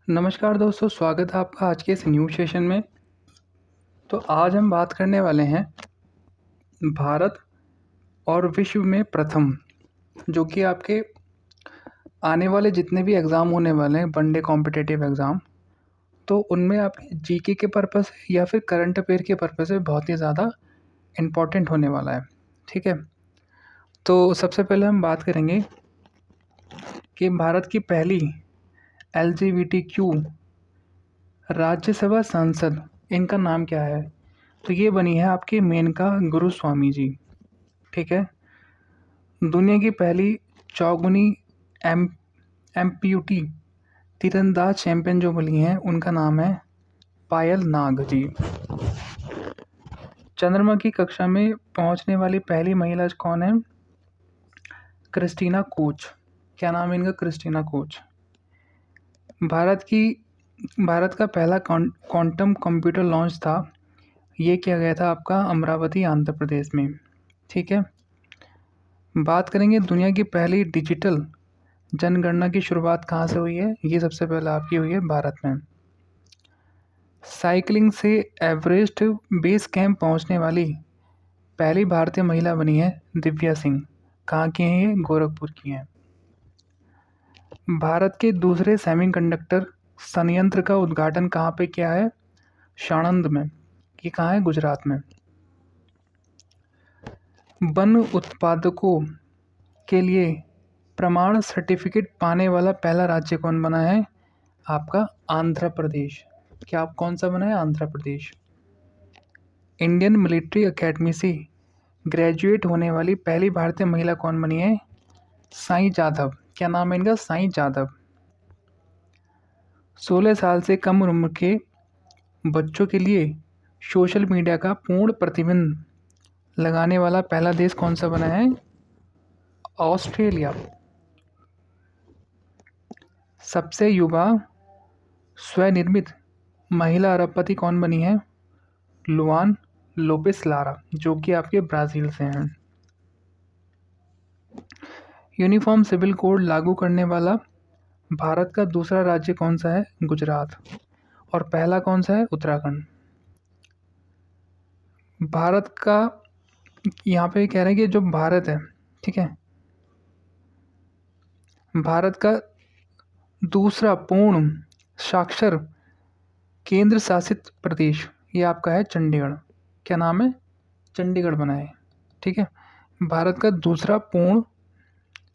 नमस्कार दोस्तों, स्वागत है आपका आज के इस न्यू सेशन में। तो आज हम बात करने वाले हैं भारत और विश्व में प्रथम, जो कि आपके आने वाले जितने भी एग्ज़ाम होने वाले हैं, वनडे कॉम्पिटिटिव एग्ज़ाम, तो उनमें आपके जीके के पर्पस या फिर करंट अफेयर के पर्पस से बहुत ही ज़्यादा इम्पोर्टेंट होने वाला है। ठीक है, तो सबसे पहले हम बात करेंगे कि भारत की पहली LGBTQ राज्यसभा सांसद, इनका नाम क्या है? तो ये बनी है आपकी मेनका गुरुस्वामी जी। ठीक है। दुनिया की पहली चौगुनी एम एम्प्यूटी तीरंदाज चैंपियन जो बनी है, उनका नाम है पायल नाग जी। चंद्रमा की कक्षा में पहुंचने वाली पहली महिला कौन है? Christina Koch. क्या नाम है इनका? Christina Koch. भारत का पहला क्वांटम कंप्यूटर लॉन्च था, ये किया गया था आपका अमरावती आंध्र प्रदेश में। ठीक है। बात करेंगे दुनिया की पहली डिजिटल जनगणना की शुरुआत कहाँ से हुई है? ये सबसे पहले आपकी हुई है भारत में। साइकिलिंग से एवरेस्ट बेस कैंप पहुंचने वाली पहली भारतीय महिला बनी है दिव्या सिंह। कहाँ की हैं ये? गोरखपुर की हैं। भारत के दूसरे सेमीकंडक्टर संयंत्र का उद्घाटन कहाँ पे किया है? साणंद में। ये कहाँ है? गुजरात में। वन उत्पादकों के लिए प्रमाण सर्टिफिकेट पाने वाला पहला राज्य कौन बना है? आपका आंध्र प्रदेश। क्या आप कौन सा बना है? Andhra Pradesh. Indian military academy से ग्रेजुएट होने वाली पहली भारतीय महिला कौन बनी है? साईं जाधव। क्या नाम है इनका? साईं जाधव। 16 साल से कम उम्र के बच्चों के लिए सोशल मीडिया का पूर्ण प्रतिबंध लगाने वाला पहला देश कौन सा बना है? ऑस्ट्रेलिया। सबसे युवा स्वनिर्मित महिला अरबपति कौन बनी है? लुआन लोपेस लारा, जो कि आपके ब्राज़ील से हैं। यूनिफॉर्म सिविल कोड लागू करने वाला भारत का दूसरा राज्य कौन सा है? गुजरात। और पहला कौन सा है? उत्तराखंड। भारत का यहाँ पे कह रहे हैं कि जो भारत है, ठीक है, भारत का दूसरा पूर्ण साक्षर केंद्र शासित प्रदेश ये आपका है चंडीगढ़। क्या नाम है? चंडीगढ़ बना है। ठीक है। भारत का दूसरा पूर्ण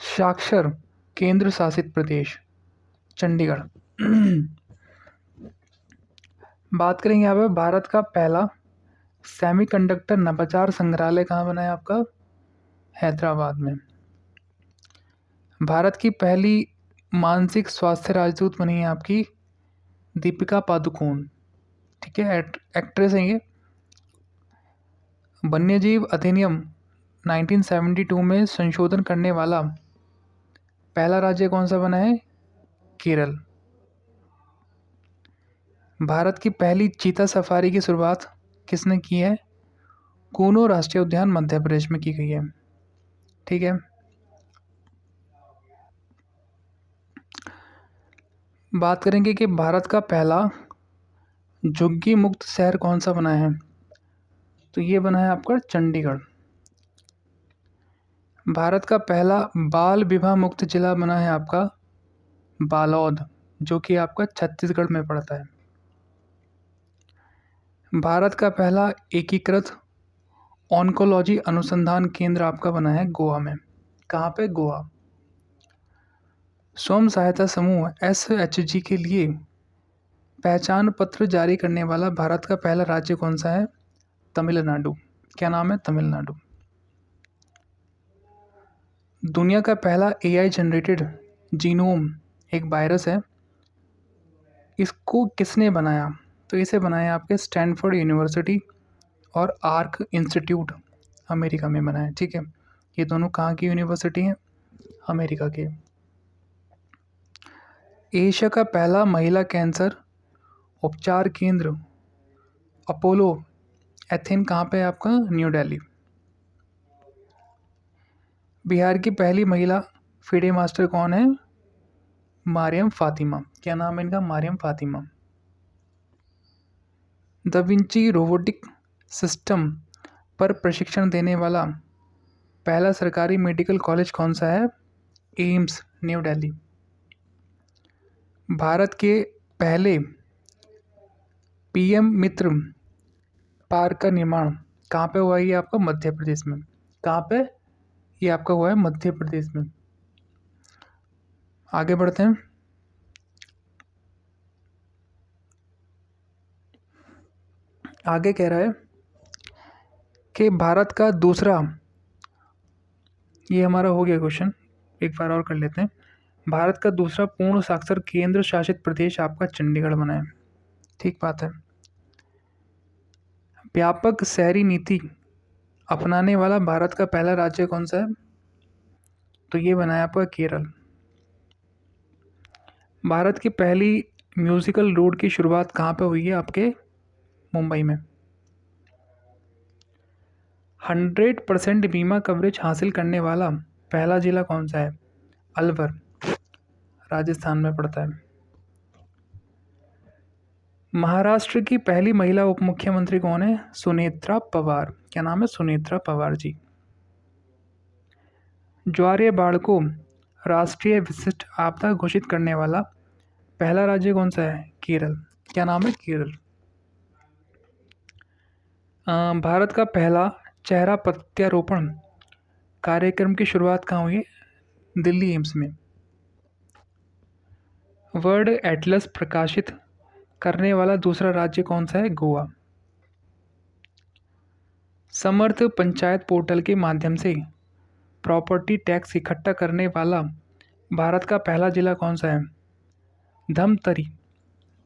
साक्षर केंद्र शासित प्रदेश चंडीगढ़। बात करेंगे यहाँ पे भारत का पहला सेमीकंडक्टर नवाचार संग्रहालय कहाँ बना है? आपका हैदराबाद में। भारत की पहली मानसिक स्वास्थ्य राजदूत बनी है आपकी दीपिका पादुकोण। ठीक है, एक्ट्रेस हैं ये। वन्यजीव अधिनियम 1972 में संशोधन करने वाला पहला राज्य कौन सा बना है? केरल। भारत की पहली चीता सफारी की शुरुआत किसने की है? कूनो राष्ट्रीय उद्यान मध्य प्रदेश में की गई है। ठीक है। बात करेंगे कि भारत का पहला झुग्गी मुक्त शहर कौन सा बना है? तो ये बना है आपका चंडीगढ़। भारत का पहला बाल विवाह मुक्त जिला बना है आपका बालोद, जो कि आपका छत्तीसगढ़ में पड़ता है। भारत का पहला एकीकृत ऑन्कोलॉजी अनुसंधान केंद्र आपका बना है गोवा में। कहाँ पे? गोवा। स्वयं सहायता समूह SHG के लिए पहचान पत्र जारी करने वाला भारत का पहला राज्य कौन सा है? तमिलनाडु। क्या नाम है? तमिलनाडु। दुनिया का पहला AI जनरेटेड जीनोम एक वायरस है, इसको किसने बनाया? तो इसे बनाया आपके स्टैनफोर्ड यूनिवर्सिटी और आर्क इंस्टीट्यूट अमेरिका में बना है। ठीक है। ये दोनों कहाँ की यूनिवर्सिटी हैं? अमेरिका के। एशिया का पहला महिला कैंसर उपचार केंद्र अपोलो एथेन कहाँ पे है? आपका न्यू दिल्ली। बिहार की पहली महिला फिडे मास्टर कौन है? मारियम फातिमा। क्या नाम है इनका? Mariam Fatima. Da Vinci robotic system पर प्रशिक्षण देने वाला पहला सरकारी मेडिकल कॉलेज कौन सा है? AIIMS, new Delhi. भारत के पहले पीएम मित्र पार्क का निर्माण कहाँ पे हुआ है? ये आपका मध्य प्रदेश में। कहाँ पे? ये आपका हुआ है मध्य प्रदेश में। आगे बढ़ते हैं। आगे कह रहा है कि भारत का दूसरा, ये हमारा हो गया क्वेश्चन, एक बार और कर लेते हैं। भारत का दूसरा पूर्ण साक्षर केंद्र शासित प्रदेश आपका चंडीगढ़ बना है। ठीक बात है। व्यापक शहरी नीति अपनाने वाला भारत का पहला राज्य कौन सा है? तो ये बना है आपका केरल। भारत की पहली म्यूजिकल रोड की शुरुआत कहाँ पे हुई है? आपके मुंबई में। 100% बीमा कवरेज हासिल करने वाला पहला जिला कौन सा है? अलवर, राजस्थान में पड़ता है। महाराष्ट्र की पहली महिला उप मुख्यमंत्री कौन है? सुनेत्रा पवार। क्या नाम है? सुनेत्रा पवार जी। ज्वारीय बाढ़ को राष्ट्रीय विशिष्ट आपदा घोषित करने वाला पहला राज्य कौन सा है? केरल। क्या नाम है? केरल। भारत का पहला चेहरा प्रत्यारोपण कार्यक्रम की शुरुआत कहाँ हुई? दिल्ली एम्स में। वर्ल्ड एटलस प्रकाशित करने वाला दूसरा राज्य कौन सा है? गोवा। समर्थ पंचायत पोर्टल के माध्यम से प्रॉपर्टी टैक्स इकट्ठा करने वाला भारत का पहला जिला कौन सा है? धमतरी।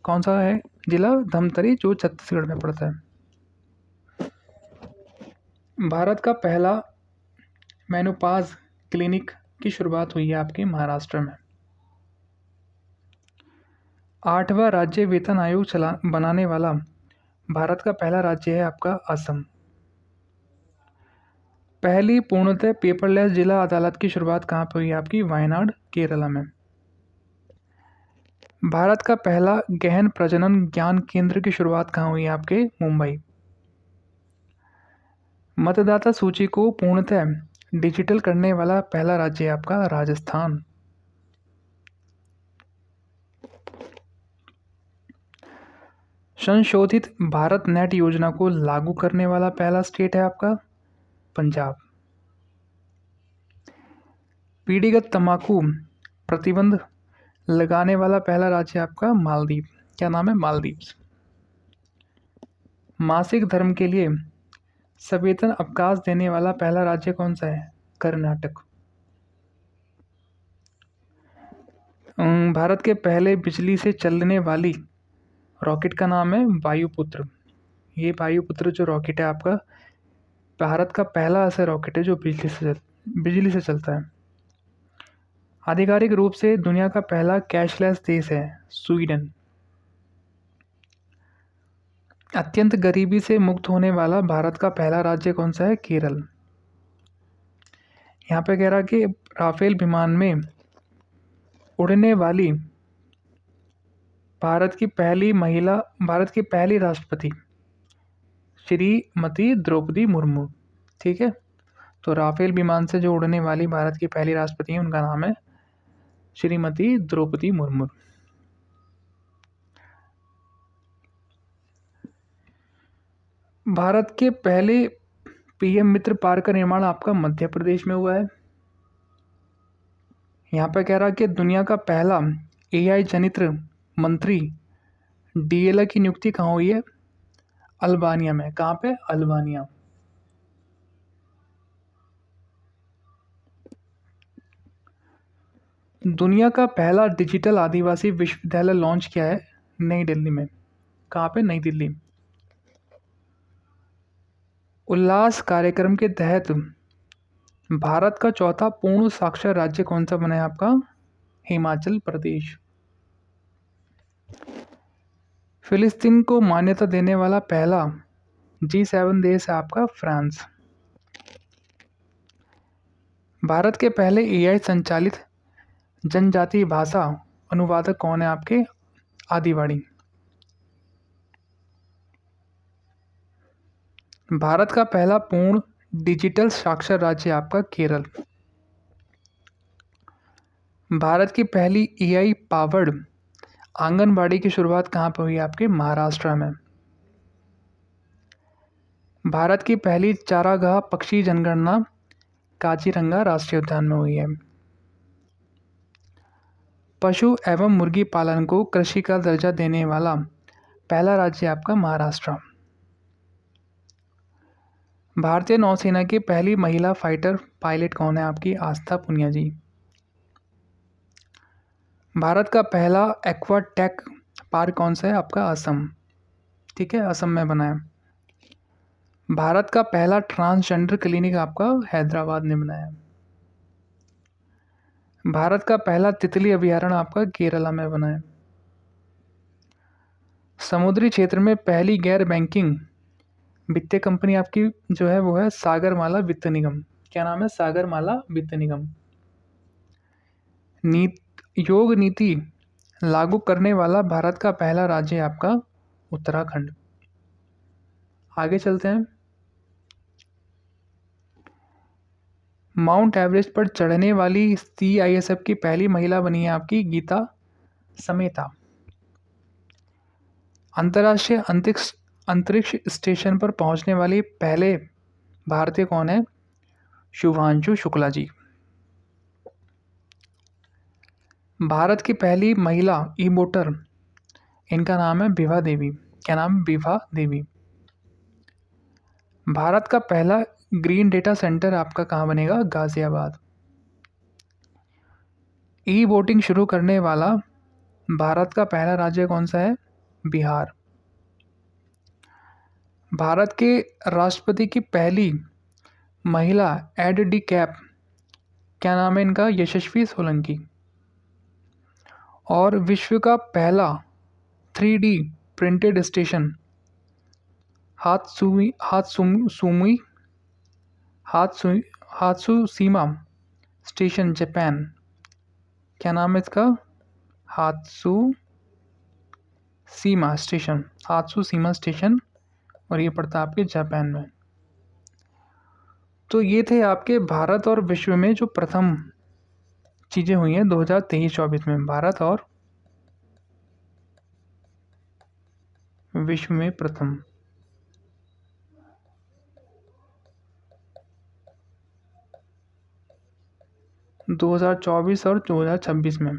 कौन सा है जिला? धमतरी, जो छत्तीसगढ़ में पड़ता है। भारत का पहला मेनोपॉज क्लिनिक की शुरुआत हुई है आपके महाराष्ट्र में। 8वां राज्य वेतन आयोग बनाने वाला भारत का पहला राज्य है आपका असम। पहली पूर्णतः पेपरलेस जिला अदालत की शुरुआत कहाँ पर हुई है? आपकी वायनाड, केरला में। भारत का पहला गहन प्रजनन ज्ञान केंद्र की शुरुआत कहाँ हुई है? आपके मुंबई। मतदाता सूची को पूर्णतः डिजिटल करने वाला पहला राज्य है आपका राजस्थान। संशोधित भारत नेट योजना को लागू करने वाला पहला स्टेट है आपका पंजाब। पीढ़ीगत तंबाकू प्रतिबंध लगाने वाला पहला राज्य है आपका मालदीव। क्या नाम है? मालदीव्स। मासिक धर्म के लिए सवेतन अवकाश देने वाला पहला राज्य कौन सा है? कर्नाटक। भारत के पहले बिजली से चलने वाली रॉकेट का नाम है वायुपुत्र। ये वायुपुत्र जो रॉकेट है आपका भारत का पहला ऐसा रॉकेट है जो बिजली से चलता है। आधिकारिक रूप से दुनिया का पहला कैशलेस देश है स्वीडन। अत्यंत गरीबी से मुक्त होने वाला भारत का पहला राज्य कौन सा है? केरल। यहाँ पे कह रहा कि राफेल विमान में उड़ने वाली भारत की पहली राष्ट्रपति श्रीमती द्रौपदी मुर्मू। ठीक है, तो राफेल विमान से जो उड़ने वाली भारत की पहली राष्ट्रपति है उनका नाम है श्रीमती द्रौपदी मुर्मू। भारत के पहले पीएम मित्र पार्क का निर्माण आपका मध्य प्रदेश में हुआ है। यहाँ पे कह रहा कि दुनिया का पहला एआई जनित मंत्री डीएलए की नियुक्ति कहाँ हुई है? अल्बानिया में। कहाँ पे? अल्बानिया। दुनिया का पहला डिजिटल आदिवासी विश्वविद्यालय लॉन्च किया है नई दिल्ली में। कहाँ पे? नई दिल्ली। उल्लास कार्यक्रम के तहत भारत का चौथा पूर्ण साक्षर राज्य कौन सा बना है आपका? हिमाचल प्रदेश। फिलिस्तीन को मान्यता देने वाला पहला G7 देश है आपका फ्रांस। भारत के पहले एआई संचालित जनजातीय भाषा अनुवादक कौन है आपके? आदिवाड़ी। भारत का पहला पूर्ण डिजिटल साक्षर राज्य आपका केरल। भारत की पहली एआई पावर्ड आंगनबाड़ी की शुरुआत कहाँ पर हुई? आपके महाराष्ट्र में। भारत की पहली चारागाह पक्षी जनगणना काजीरंगा राष्ट्रीय उद्यान में हुई है। पशु एवं मुर्गी पालन को कृषि का दर्जा देने वाला पहला राज्य आपका महाराष्ट्र। भारतीय नौसेना की पहली महिला फाइटर पायलट कौन है? आपकी आस्था पुनिया जी। भारत का पहला एक्वा टेक पार्क कौन सा है? आपका असम। ठीक है, असम में बना है। भारत का पहला ट्रांसजेंडर क्लिनिक आपका हैदराबाद में बना है। भारत का पहला तितली अभयारण्य आपका केरला में बना है। समुद्री क्षेत्र में पहली गैर बैंकिंग वित्तीय कंपनी आपकी जो है वो है सागरमाला वित्त निगम। क्या नाम है? सागरमाला वित्त निगम। योग नीति लागू करने वाला भारत का पहला राज्य है आपका उत्तराखंड। आगे चलते हैं। माउंट एवरेस्ट पर चढ़ने वाली सीआईएसएफ की पहली महिला बनी है आपकी गीता समेता। अंतर्राष्ट्रीय अंतरिक्ष स्टेशन पर पहुंचने वाले पहले भारतीय कौन है? शुभांशु शुक्ला जी। भारत की पहली महिला ई वोटर, इनका नाम है विभा देवी। क्या नाम? विभा देवी। भारत का पहला ग्रीन डेटा सेंटर आपका कहाँ बनेगा? गाजियाबाद। ई वोटिंग शुरू करने वाला भारत का पहला राज्य कौन सा है? बिहार। भारत के राष्ट्रपति की पहली महिला एड डी कैप, क्या नाम है इनका? यशस्वी सोलंकी। और विश्व का पहला 3D printed station Hatsushima station Japan. क्या नाम है इसका? हात्सुशिमा स्टेशन, और ये पड़ता है आपके जापान में। तो ये थे आपके भारत और विश्व में जो प्रथम चीज़ें हुई हैं 2023-24 में। भारत और विश्व में प्रथम। 2024 और 2026 में।